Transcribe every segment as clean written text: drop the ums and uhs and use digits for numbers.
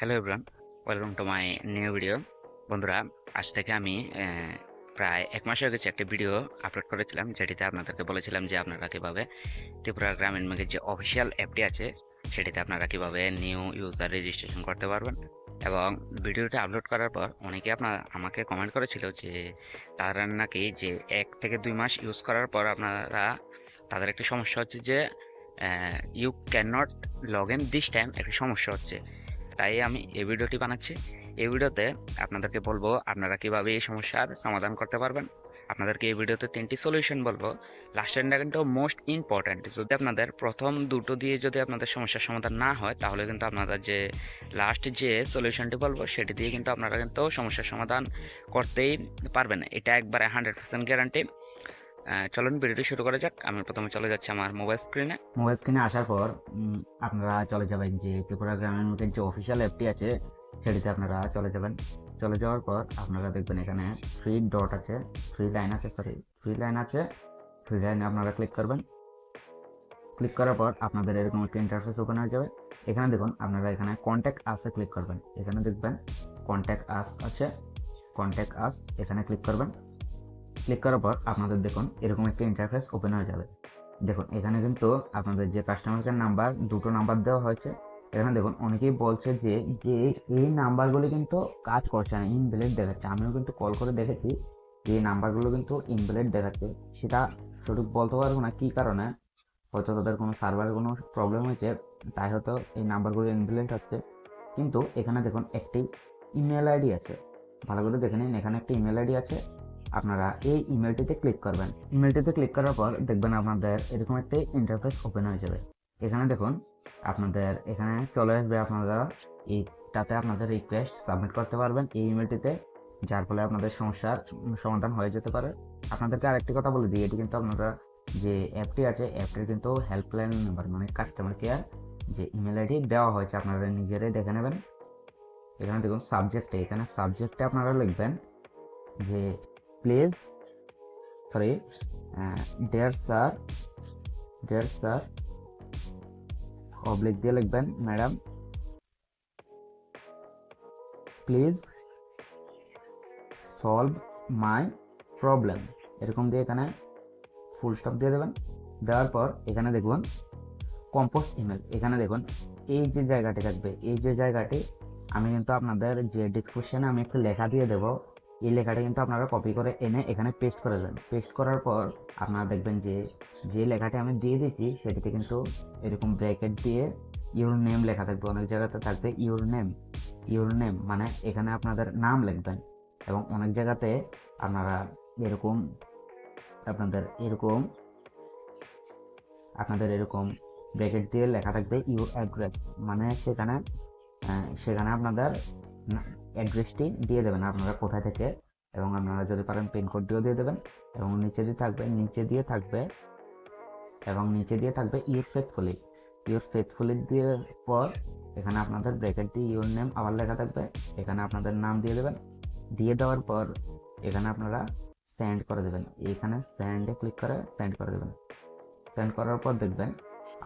Hello everyone, welcome to my new video. বন্ধুরা, আজ থেকে আমি প্রায় 1 মাস হয়ে গেছে একটা ভিডিও আপলোড করেছিলাম, যেটিতে আপনাদেরকে বলেছিলাম যে আপনারা কীভাবে ত্রিপুরা গ্রামীণ ব্যাংকের যে অফিসিয়াল অ্যাপটি আছে সেটিতে আপনারা কীভাবে নিউ ইউজার রেজিস্ট্রেশন করতে পারবেন। এবং ভিডিওটা আপলোড করার পর অনেকে আমাকে কমেন্ট করেছিল যে তারা নাকি যে 1 থেকে 2 মাস ইউজ করার পর তাদের একটি সমস্যা হচ্ছে যে you can not log in this time, একটি সমস্যা হচ্ছে। তাই আমি এই ভিডিওটি বানাচ্ছি। এই ভিডিওতে আপনাদেরকে বলবো আপনারা কিভাবে এই সমস্যার সমাধান করতে পারবেন। আপনাদেরকে এই ভিডিওতে 3টি সলিউশন বলবো। লাস্টেরটা কিন্তু মোস্ট ইম্পর্ট্যান্ট। যদি আপনাদের প্রথম দুটো দিয়ে যদি আপনাদের সমস্যার সমাধান না হয়, তাহলে কিন্তু আপনাদের যে লাস্ট যে সলিউশনটি বলবো সেটি দিয়ে কিন্তু আপনারা কিন্তু সমস্যার সমাধান করতেই পারবেন। এটা একবারে 100% গ্যারান্টি। চলুন ভিডিওটি শুরু করা যাক। আমি প্রথমে চলে যাচ্ছি আমার মোবাইল স্ক্রিনে আসার পর আপনারা চলে যাবেন যে ত্রিপুরা গ্রামীণ ব্যাংকের যে অফিসিয়াল অ্যাপটি আছে সেটিতে আপনারা চলে যাবেন। চলে যাওয়ার পর আপনারা দেখবেন এখানে থ্রি ডট আছে, থ্রি লাইন আছে। থ্রি লাইনে আপনারা ক্লিক করবেন। ক্লিক করার পর আপনাদের এরকম একটা ইন্টারফেস ওপেন হয়ে যাবে। এখানে দেখুন আপনারা এখানে কন্ট্যাক্ট আসে ক্লিক করবেন। এখানে দেখবেন কন্ট্যাক্ট আস আছে, কন্ট্যাক্ট আস এখানে ক্লিক করবেন। ক্লিক করার পর আপনাদের দেখুন এরকম একটা ইন্টারফেস ওপেন হয়ে যাবে। দেখুন এখানে কিন্তু আপনাদের যে কাস্টমার কেয়ার নাম্বার, দুটো নাম্বার দেওয়া হয়েছে। এখানে দেখুন অনেকেই বলছে যে যে এই নাম্বারগুলি কিন্তু কাজ করছে না, ইনভ্যালিড দেখাচ্ছে। আমিও কিন্তু কল করে দেখেছি যে এই নাম্বারগুলো কিন্তু ইনভ্যালিড দেখাচ্ছে। সেটা সঠিক বলতে পারবো না কী কারণে, হয়তো তাদের কোনো সার্ভারের কোনো প্রবলেম হয়েছে, তাই হয়তো এই নাম্বারগুলো ইনভ্যালিড হচ্ছে। কিন্তু এখানে দেখুন একটি ইমেল আইডি আছে, ভালো করে দেখে নিন। এখানে একটি ইমেল আইডি আছে, আপনারা এই ইমেলটিতে ক্লিক করবেন। ইমেলটিতে ক্লিক করার পর দেখবেন আপনাদের এরকম একটি ইন্টারফেস ওপেন হয়ে যাবে। এখানে দেখুন আপনাদের এখানে চলে আসবে, আপনারা এইটাতে আপনাদের রিকোয়েস্ট সাবমিট করতে পারবেন এই ইমেলটিতে, যার ফলে আপনাদের সমস্যার সমাধান হয়ে যেতে পারে। আপনাদেরকে আরেকটি কথা বলে দিই, এটি কিন্তু আপনারা যে অ্যাপটি আছে অ্যাপটির কিন্তু হেল্পলাইন নাম্বার, মানে কাস্টমার কেয়ার যে ইমেল আইডি দেওয়া হয়েছে আপনারা নিজেরাই দেখে নেবেন। এখানে দেখুন এখানে সাবজেক্টে আপনারা লিখবেন যে প্লিজ ডিয়ার স্যার অবলিক দিয়ে লিখবেন madam please solve my problem, এরকম দিয়ে এখানে ফুল স্টপ দিয়ে দেবেন। দেওয়ার পর এখানে দেখুন কম্পোজ ইমেল, এখানে দেখুন এই যে জায়গাটি থাকবে, এই যে জায়গাটি আমি কিন্তু আপনাদের যে ডিসক্রিপশনে আমি একটু লেখা দিয়ে দেবো, এই লেখাটা কিন্তু আপনারা কপি করে এনে এখানে পেস্ট করে দেবেন। পেস্ট করার পর আপনারা দেখবেন যে যে লেখাটি আমি দিয়ে দিচ্ছি সেটিতে কিন্তু এরকম ব্র্যাকেট দিয়ে ইউর নেম লেখা থাকবে। অনেক জায়গাতে থাকবে ইউর নেম মানে এখানে আপনাদের নাম লিখবেন। এবং অনেক জায়গাতে আপনারা এরকম আপনাদের এরকম ব্র্যাকেট দিয়ে লেখা থাকবে ইউর অ্যাড্রেস, মানে সেখানে আপনাদের অ্যাড্রেসটি দিয়ে দেবেন আপনারা কোথায় থেকে, এবং আপনারা যদি পারেন পিনকোডটিও দিয়ে দেবেন। এবং নিচে দিয়ে থাকবে ইউর ফেথফুলি দিয়ে পর এখানে আপনাদের ব্র্যাকেট দিয়ে ইউর নেম আবার লেখা থাকবে, এখানে আপনাদের নাম দিয়ে দেবেন। দিয়ে দেওয়ার পর এখানে আপনারা সেন্ড করে দেবেন। এখানে সেন্ডে ক্লিক করে সেন্ড করে দেবেন। সেন্ড করার পর দেখবেন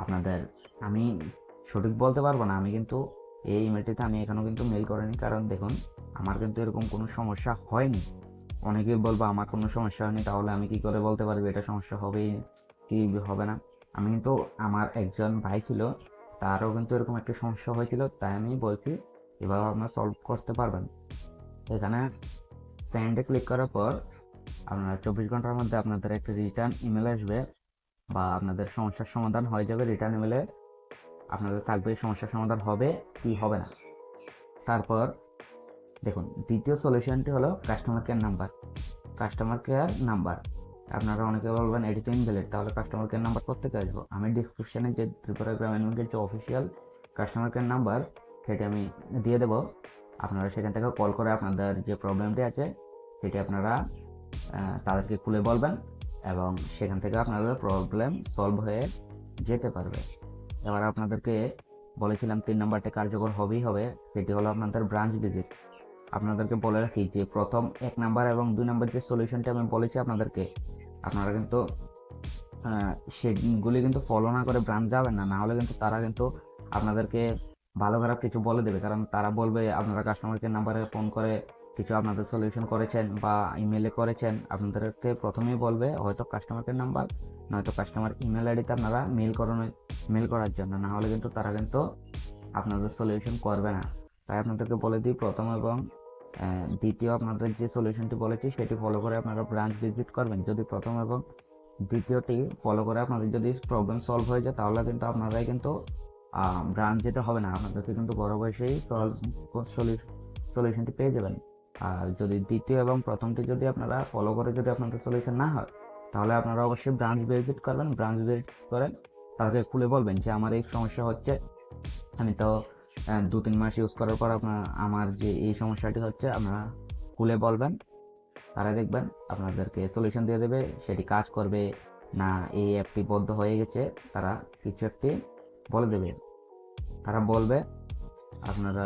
আপনাদের, আমি সঠিক বলতে পারবো না, আমি কিন্তু এই ইমেলটিতে আমি এখনও কিন্তু মেল করিনি, কারণ দেখুন আমার কিন্তু এরকম কোনো সমস্যা হয়নি। অনেকেই বলবো আমার কোনো সমস্যা হয়নি, তাহলে আমি কি করে বলতে পারবো এটা সমস্যা হবেই কি হবে না। আমি কিন্তু, আমার একজন ভাই ছিল, তারও কিন্তু এরকম একটা সমস্যা হয়েছিল, তাই আমি বলছি এভাবে আপনারা সলভ করতে পারবেন। এখানে সেন্ডে ক্লিক করার পর আপনারা 24 ঘন্টার মধ্যে আপনাদের একটা রিটার্ন ইমেল আসবে, বা আপনাদের সমস্যার সমাধান হয়ে যাবে। রিটার্ন ইমেলে আপনাদের থাকবে সমস্যার সমাধান হবে কি হবে না। তারপর দেখুন দ্বিতীয় সলিউশনটি হলো কাস্টমার কেয়ার নাম্বার। আপনারা অনেকে বলবেন এটি তো ইনভ্যালিড, তাহলে কাস্টমার কেয়ার নাম্বার কোত্থেকে আসবো? আমি ডিসক্রিপশনে যে ত্রিপুরা গ্রামীণ ব্যাংকের যে অফিসিয়াল কাস্টমার কেয়ার নাম্বার সেটি আমি দিয়ে দেবো। আপনারা সেখান থেকে কল করে আপনাদের যে প্রবলেমটি আছে সেটি আপনারা তাদেরকে খুলে বলবেন, এবং সেখান থেকে আপনাদের প্রবলেম সলভ হয়ে যেতে পারবে। এবার আপনাদেরকে বলেছিলাম 3 নাম্বারটা কার্যকর হবেই হবে, সেটি হলো আপনাদের ব্রাঞ্চ ভিজিট। আপনাদেরকে বলে রাখি যে প্রথম 1 নাম্বার এবং 2 নাম্বার যে সলিউশনটা আমি বলেছি আপনাদেরকে, আপনারা কিন্তু সেগুলি কিন্তু ফলো না করে ব্রাঞ্চ যাবেন না, নাহলে কিন্তু তারা কিন্তু আপনাদেরকে ভালো খারাপ কিছু বলে দেবে, কারণ তারা বলবে আপনারা কাস্টমার কেয়ার নাম্বারে ফোন করে কিছু আপনাদের সলিউশন করেছেন বা ইমেলে করেছেন, আপনাদেরকে প্রথমেই বলবে হয়তো কাস্টমার কেয়ার নাম্বার নয়তো কাস্টমার ইমেল আইডিতে আপনারা মেল করার জন্য, না হলে কিন্তু তারা কিন্তু আপনাদের সলিউশন করবে না। তাই আপনাদেরকে বলে দিই, প্রথম এবং দ্বিতীয় আপনাদের যে সলিউশনটি বলেছি সেটি ফলো করে আপনারা ব্রাঞ্চ ভিজিট করবেন। যদি প্রথম এবং দ্বিতীয়টি ফলো করে আপনাদের যদি প্রবলেম সলভ হয়ে যায়, তাহলে কিন্তু আপনারাই কিন্তু ব্রাঞ্চ যেতে হবে না, আপনাদেরকে কিন্তু ঘরে বসেই সলিউশনটি পেয়ে যাবেন। আর যদি দ্বিতীয় এবং প্রথমটি যদি আপনারা ফলো করে যদি আপনাদের সলিউশন না হয়, তাহলে আপনারা অবশ্যই ব্রাঞ্চ ভিজিট করবেন। ব্রাঞ্চ ভিজিট করে তাদেরকে খুলে বলবেন যে আমার এই সমস্যা হচ্ছে, আমি তো 2-3 মাস ইউজ করার পর আমার যে এই সমস্যাটি হচ্ছে আপনারা খুলে বলবেন। তারা দেখবেন আপনাদেরকে সলিউশন দিয়ে দেবে, সেটি কাজ করবে না এই অ্যাপটি বন্ধ হয়ে গেছে, তারা কিছু একটি বলে দেবে। তারা বলবে আপনারা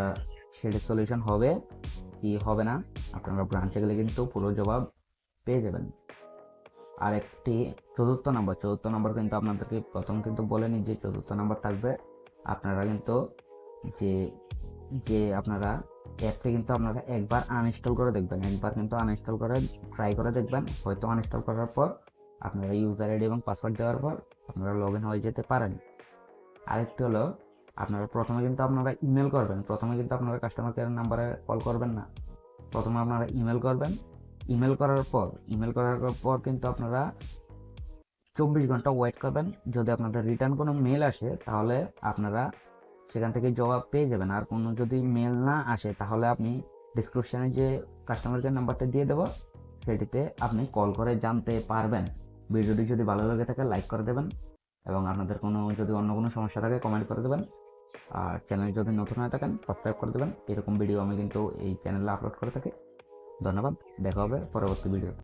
সেটি সলিউশন হবে কি হবে না, আপনারা ব্রাঞ্চে গেলে কিন্তু পুরো জবাব পেয়ে যাবেন। আর একটি চতুর্থ নাম্বার কিন্তু আপনাদেরকে প্রথম কিন্তু বলেনি যে চতুর্থ নাম্বার থাকবে। আপনারা কিন্তু যে যে আপনারা অ্যাপটি কিন্তু আপনারা একবার আনইনস্টল করে দেখবেন, একবার কিন্তু আনইনস্টল করে ট্রাই করে দেখবেন। হয়তো আনইনস্টল করার পর আপনারা ইউজার আইডি এবং পাসওয়ার্ড দেওয়ার পর আপনারা লগ ইন হয়ে যেতে পারেন। আরেকটি হলো, আপনারা প্রথমে কিন্তু আপনারা ইমেল করবেন, প্রথমে কিন্তু আপনারা কাস্টমার কেয়ার নাম্বারে কল করবেন না, প্রথমে আপনারা ইমেল করবেন। ইমেল করার পর কিন্তু আপনারা 24 ঘন্টা ওয়েট করবেন। যদি আপনাদের রিটার্ন কোনো মেল আসে, তাহলে আপনারা সেখান থেকে জবাব পেয়ে যাবেন। আর কোনো যদি মেল না আসে, তাহলে আপনি ডিসক্রিপশানে যে কাস্টমার কেয়ার নাম্বারটা দিয়ে দেবো, সেটিতে আপনি কল করে জানতে পারবেন। ভিডিওটি যদি ভালো লেগে থাকে লাইক করে দেবেন, এবং আপনাদের যদি অন্য কোনো সমস্যা থাকে কমেন্ট করে দেবেন। আর চ্যানেল যদি নতুন হয়ে থাকেন সাবস্ক্রাইব করে দেবেন। এরকম ভিডিও আমি কিন্তু এই চ্যানেলে আপলোড করে থাকি। ধন্যবাদ, দেখা হবে পরবর্তী ভিডিও।